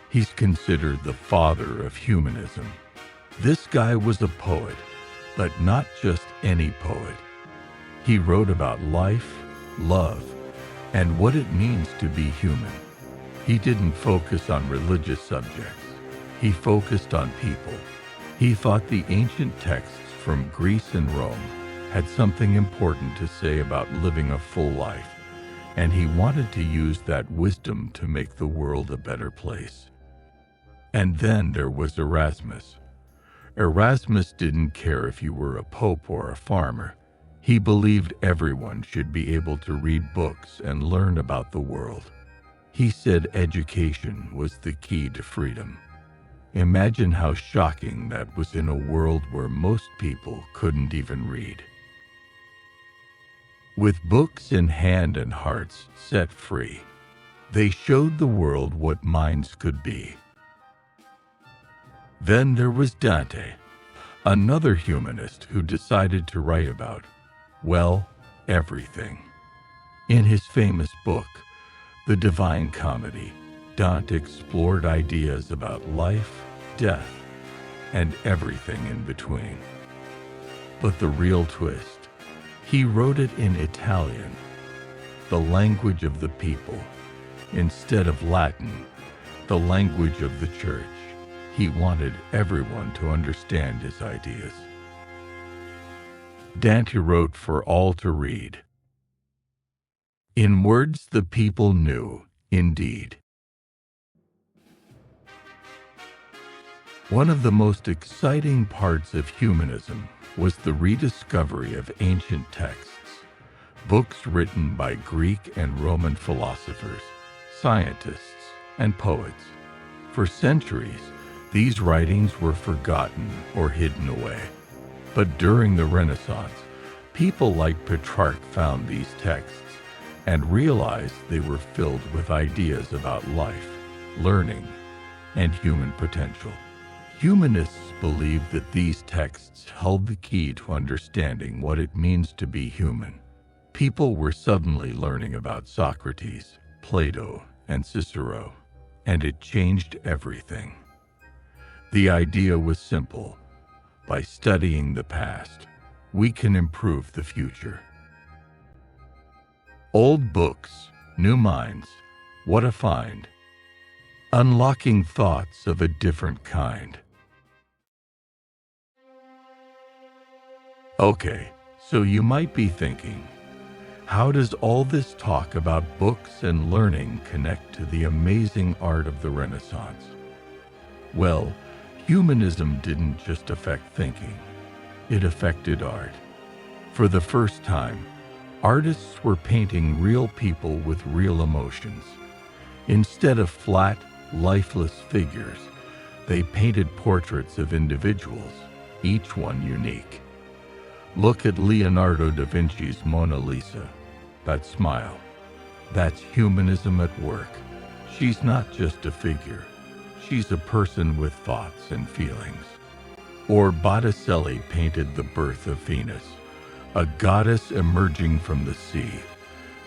He's considered the father of humanism. This guy was a poet, but not just any poet. He wrote about life, love, and what it means to be human. He didn't focus on religious subjects. He focused on people. He thought the ancient texts from Greece and Rome had something important to say about living a full life, and he wanted to use that wisdom to make the world a better place. And then there was Erasmus. Erasmus didn't care if you were a pope or a farmer. He believed everyone should be able to read books and learn about the world. He said education was the key to freedom. Imagine how shocking that was in a world where most people couldn't even read. With books in hand and hearts set free, they showed the world what minds could be. Then there was Dante, another humanist who decided to write about, well, everything. In his famous book, The Divine Comedy, Dante explored ideas about life, death, and everything in between. But the real twist, he wrote it in Italian, the language of the people, instead of Latin, the language of the church. He wanted everyone to understand his ideas. Dante wrote for all to read. In words the people knew, indeed. One of the most exciting parts of humanism was the rediscovery of ancient texts, books written by Greek and Roman philosophers, scientists, and poets. For centuries, these writings were forgotten or hidden away. But during the Renaissance, people like Petrarch found these texts and realized they were filled with ideas about life, learning, and human potential. Humanists believed that these texts held the key to understanding what it means to be human. People were suddenly learning about Socrates, Plato, and Cicero, and it changed everything. The idea was simple. By studying the past, we can improve the future. Old books, new minds, what a find. Unlocking thoughts of a different kind. Okay, so you might be thinking, how does all this talk about books and learning connect to the amazing art of the Renaissance? Well, humanism didn't just affect thinking, it affected art. For the first time, artists were painting real people with real emotions. Instead of flat, lifeless figures, they painted portraits of individuals, each one unique. Look at Leonardo da Vinci's Mona Lisa. That smile. That's humanism at work. She's not just a figure. She's a person with thoughts and feelings. Or Botticelli painted the birth of Venus, a goddess emerging from the sea,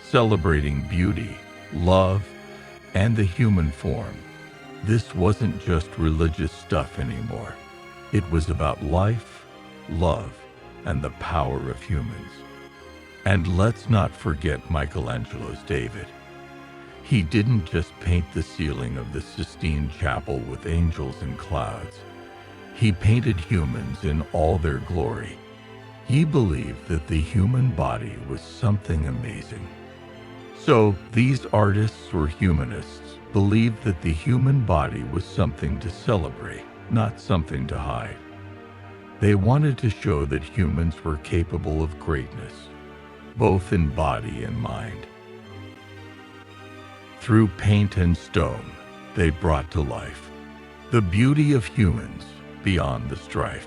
celebrating beauty, love, and the human form. This wasn't just religious stuff anymore. It was about life, love, and the power of humans. And let's not forget Michelangelo's David. He didn't just paint the ceiling of the Sistine Chapel with angels and clouds. He painted humans in all their glory. He believed that the human body was something amazing. So these artists or humanists believed that the human body was something to celebrate, not something to hide. They wanted to show that humans were capable of greatness, both in body and mind. Through paint and stone, they brought to life the beauty of humans beyond the strife.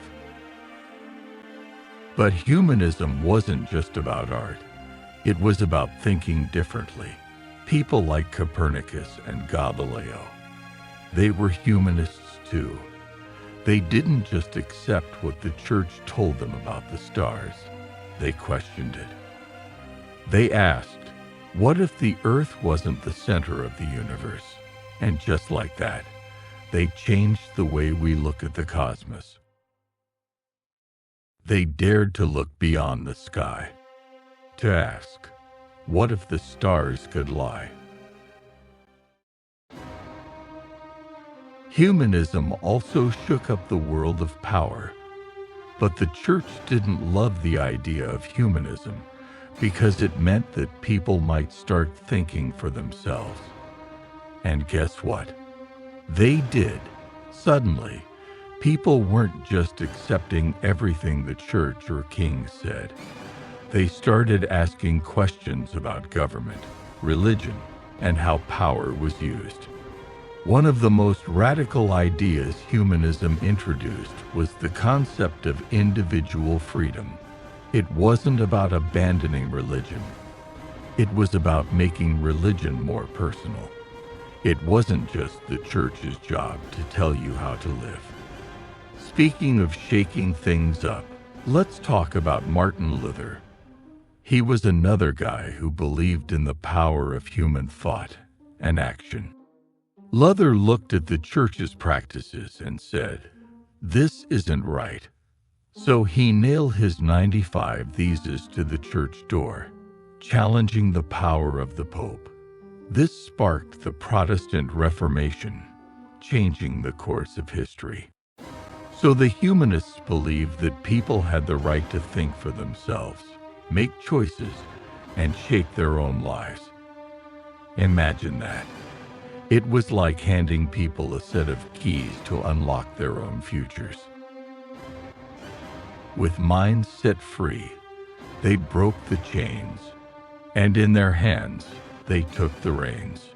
But humanism wasn't just about art. It was about thinking differently. People like Copernicus and Galileo, they were humanists too. They didn't just accept what the church told them about the stars. They questioned it. They asked, what if the Earth wasn't the center of the universe? And just like that, they changed the way we look at the cosmos. They dared to look beyond the sky, to ask, what if the stars could lie? Humanism also shook up the world of power, but the church didn't love the idea of humanism because it meant that people might start thinking for themselves. And guess what? They did. Suddenly, People weren't just accepting everything the church or king said. They started asking questions about government, religion, and how power was used. One of the most radical ideas humanism introduced was the concept of individual freedom. It wasn't about abandoning religion. It was about making religion more personal. It wasn't just the church's job to tell you how to live. Speaking of shaking things up, let's talk about Martin Luther. He was another guy who believed in the power of human thought and action. Luther looked at the church's practices and said, "This isn't right." So he nailed his 95 Theses to the church door, challenging the power of the Pope. This sparked the Protestant Reformation, changing the course of history. So the humanists believed that people had the right to think for themselves, make choices, and shape their own lives. Imagine that. It was like handing people a set of keys to unlock their own futures. With minds set free, they broke the chains, and in their hands, they took the reins.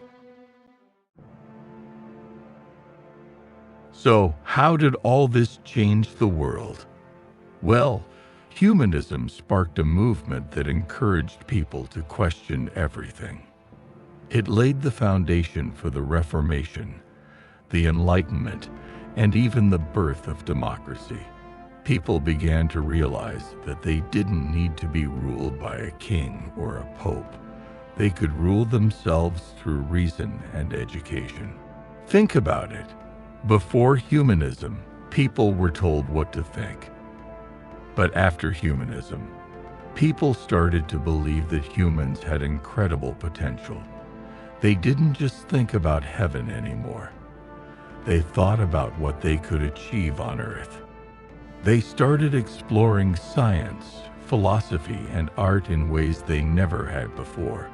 So, how did all this change the world? Well, humanism sparked a movement that encouraged people to question everything. It laid the foundation for the Reformation, the Enlightenment, and even the birth of democracy. People began to realize that they didn't need to be ruled by a king or a pope. They could rule themselves through reason and education. Think about it. Before humanism, people were told what to think. But after humanism, people started to believe that humans had incredible potential. They didn't just think about heaven anymore. They thought about what they could achieve on Earth. They started exploring science, philosophy, and art in ways they never had before.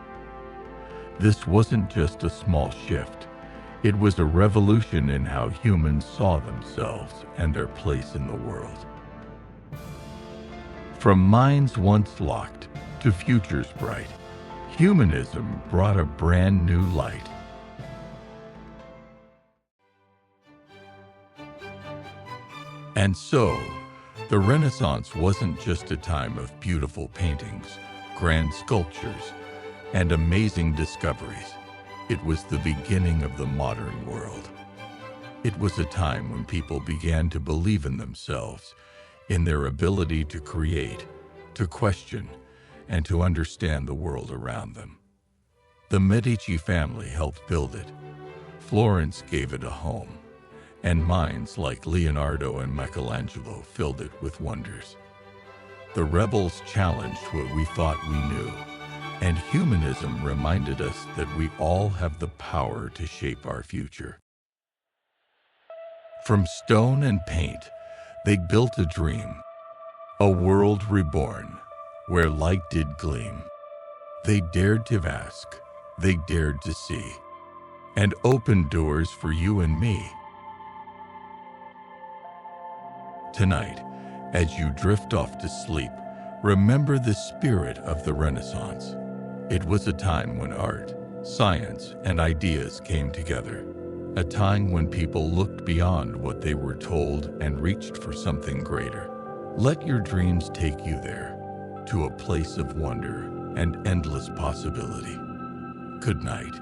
This wasn't just a small shift. It was a revolution in how humans saw themselves and their place in the world. From minds once locked to futures bright, humanism brought a brand new light. And so, the Renaissance wasn't just a time of beautiful paintings, grand sculptures, and amazing discoveries. It was the beginning of the modern world. It was a time when people began to believe in themselves, in their ability to create, to question, and to understand the world around them. The Medici family helped build it. Florence gave it a home, and minds like Leonardo and Michelangelo filled it with wonders. The rebels challenged what we thought we knew, and humanism reminded us that we all have the power to shape our future. From stone and paint, they built a dream, a world reborn, where light did gleam. They dared to ask, they dared to see, and opened doors for you and me. Tonight, as you drift off to sleep, remember the spirit of the Renaissance. It was a time when art, science, and ideas came together. A time when people looked beyond what they were told and reached for something greater. Let your dreams take you there, to a place of wonder and endless possibility. Good night.